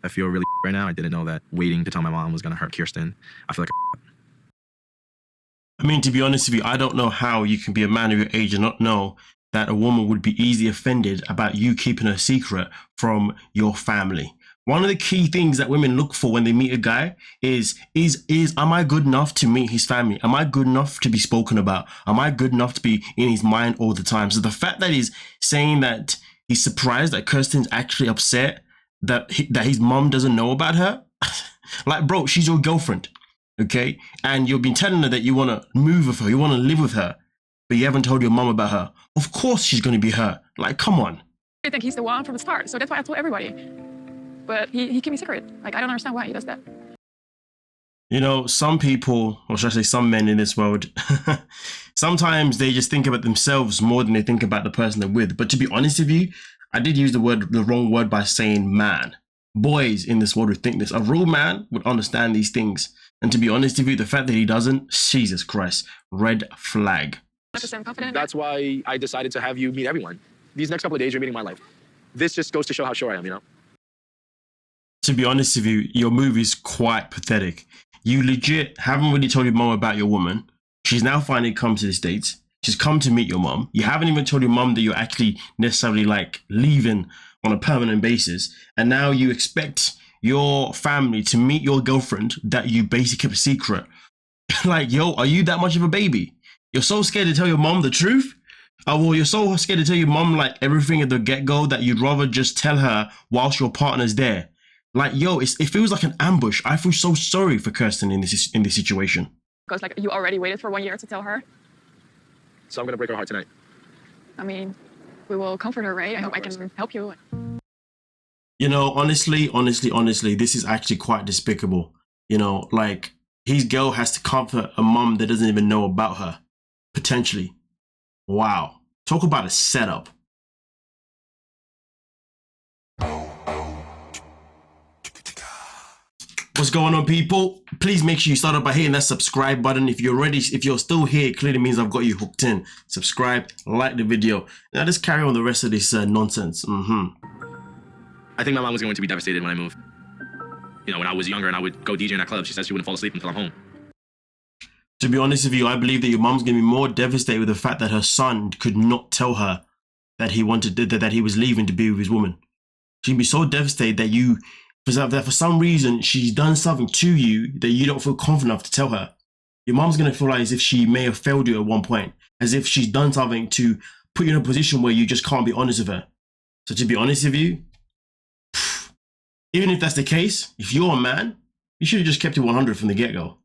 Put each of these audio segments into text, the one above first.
I feel really right now. I didn't know that waiting to tell my mom was going to hurt Kirsten. I feel like I mean, to be honest with you, I don't know how you can be a man of your age and not know that a woman would be easily offended about you keeping a secret from your family. One of the key things that women look for when they meet a guy is am I good enough to meet his family? Am I good enough to be spoken about? Am I good enough to be in his mind all the time? So the fact that he's saying that he's surprised that Kirsten's actually upset that his mom doesn't know about her, like, bro, she's your girlfriend, okay? And you've been telling her that you want to move with her, you want to live with her, but you haven't told your mom about her. Of course she's going to be hurt. Like, come on. I think he's the one from the start, so that's why I told everybody. But he kept me secret. Like, I don't understand why he does that. You know, some people, or should I say some men in this world, sometimes they just think about themselves more than they think about the person they're with. But to be honest with you, I did use the wrong word by saying man. Boys in this world would think this. A real man would understand these things. And to be honest with you, the fact that he doesn't, Jesus Christ, red flag. That's why I decided to have you meet everyone. These next couple of days, you're meeting my life. This just goes to show how sure I am, you know? To be honest with you, your move is quite pathetic. You legit haven't really told your mom about your woman. She's now finally come to the States. She's come to meet your mom. You haven't even told your mom that you're actually necessarily like leaving on a permanent basis. And now you expect your family to meet your girlfriend that you basically kept a secret. Like, yo, are you that much of a baby? You're so scared to tell your mom the truth? Oh, well, you're so scared to tell your mom like everything at the get-go that you'd rather just tell her whilst your partner's there. Like, yo, it feels like an ambush. I feel so sorry for Kirsten in this situation. Because, like, you already waited for 1 year to tell her. So I'm going to break her heart tonight. I mean, we will comfort her, right? I hope I can help you. You know, honestly, this is actually quite despicable. You know, like, his girl has to comfort a mom that doesn't even know about her. Potentially. Wow. Talk about a setup. What's going on, people? Please make sure you start off by hitting that subscribe button. If you're still here, it clearly means I've got you hooked in. Subscribe, like the video. Now let's carry on the rest of this nonsense. I think my mom was going to be devastated when I moved. You know, when I was younger and I would go DJing at clubs, she said she wouldn't fall asleep until I'm home. To be honest with you, I believe that your mom's gonna be more devastated with the fact that her son could not tell her that he was leaving to be with his woman. She'd be so devastated that for some reason she's done something to you that you don't feel confident enough to tell her. Your mom's gonna feel like as if she may have failed you at one point, as if she's done something to put you in a position where you just can't be honest with her. So to be honest with you, even if that's the case, if you're a man, you should have just kept it 100 from the get-go.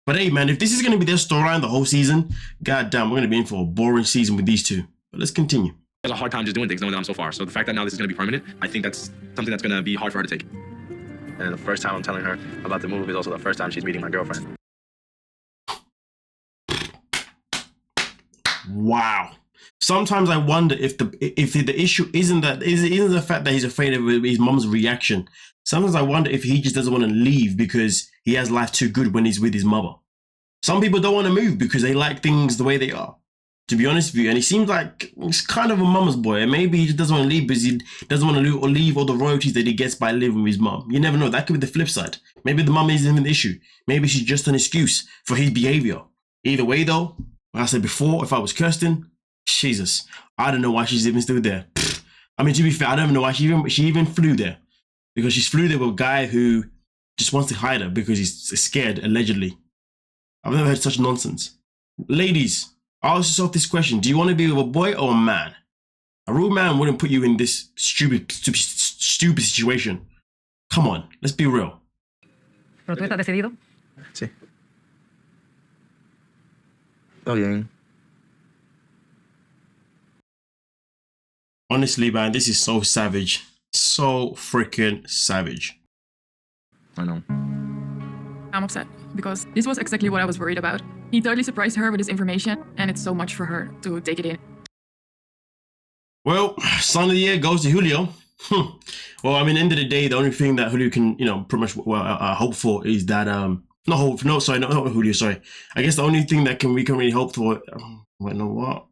But hey, man, if this is going to be their storyline the whole season, goddamn, we're going to be in for a boring season with these two. But let's continue. I have a hard time just doing things knowing that I'm so far. So the fact that now this is going to be permanent, I think that's something that's going to be hard for her to take. And the first time I'm telling her about the move is also the first time she's meeting my girlfriend. Wow. Sometimes I wonder if the issue isn't the fact that he's afraid of his mom's reaction. Sometimes I wonder if he just doesn't want to leave because he has life too good when he's with his mother. Some people don't want to move because they like things the way they are, to be honest with you. And he seems like he's kind of a mama's boy. And maybe he just doesn't want to leave because he doesn't want to leave all the royalties that he gets by living with his mom. You never know. That could be the flip side. Maybe the mom isn't even the issue. Maybe she's just an excuse for his behavior. Either way, though, like I said before, if I was Kirsten, Jesus, I don't know why she's even still there. I mean, to be fair, I don't even know why she even flew there. Because she's flew there with a guy who just wants to hide her because he's scared, allegedly. I've never heard such nonsense. Ladies, ask yourself this question. Do you want to be with a boy or a man? A real man wouldn't put you in this stupid situation. Come on, let's be real. ¿Pero tú estás decidido? Sí. Todo bien. Honestly, man, this is so savage. So freaking savage. I know. I'm upset because this was exactly what I was worried about. He totally surprised her with his information, and it's so much for her to take it in. Well, son of the year goes to Julio. Well, I mean, end of the day, the only thing that Julio can, pretty much hope for is that not Julio. Sorry, I guess the only thing that we can really hope for. Wait, no, what?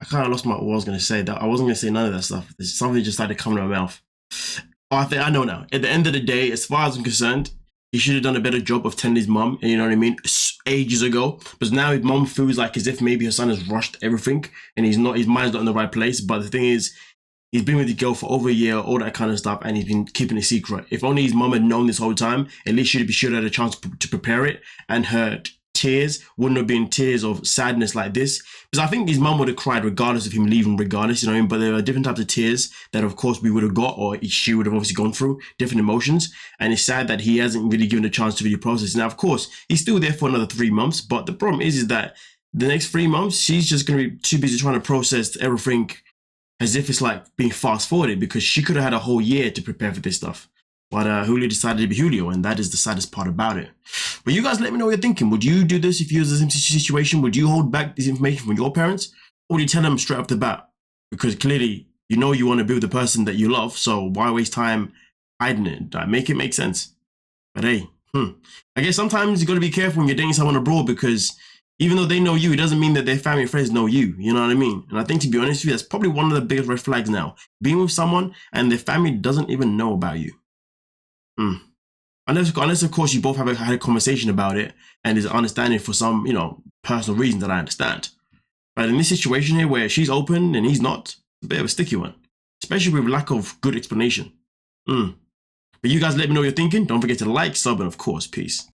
I kind of lost what I was gonna say. That I wasn't gonna say none of that stuff. Something just started coming to my mouth. Oh, I know now. At the end of the day, as far as I'm concerned, he should have done a better job of telling his mum, you know what I mean, ages ago. But now his mum feels like as if maybe her son has rushed everything and his mind's not in the right place. But the thing is, he's been with the girl for over a year, all that kind of stuff, and he's been keeping it secret. If only his mum had known this whole time, at least she'd be sure had a chance to prepare it, and her tears wouldn't have been tears of sadness like this. Because I think his mum would have cried regardless of him leaving, regardless, you know what I mean? But there are different types of tears that, of course, we would have got, or she would have obviously gone through, different emotions. And it's sad that he hasn't really given a chance to really process. Now, of course, he's still there for another 3 months, but the problem is that the next 3 months, she's just going to be too busy trying to process everything as if it's like being fast forwarded, because she could have had a whole year to prepare for this stuff. But Julio decided to be Julio, and that is the saddest part about it. But you guys let me know what you're thinking. Would you do this if you was in the same situation? Would you hold back this information from your parents? Or would you tell them straight off the bat? Because clearly, you know you want to be with the person that you love, so why waste time hiding it? Make it make sense. But hey, I guess sometimes you got to be careful when you're dating someone abroad, because even though they know you, it doesn't mean that their family and friends know you. You know what I mean? And I think, to be honest with you, that's probably one of the biggest red flags now. Being with someone and their family doesn't even know about you. Unless, of course, you both had a conversation about it and there's understanding for some, you know, personal reasons that I understand. But in this situation here where she's open and he's not, it's a bit of a sticky one, especially with lack of good explanation. But you guys let me know what you're thinking. Don't forget to like, sub, and of course, peace.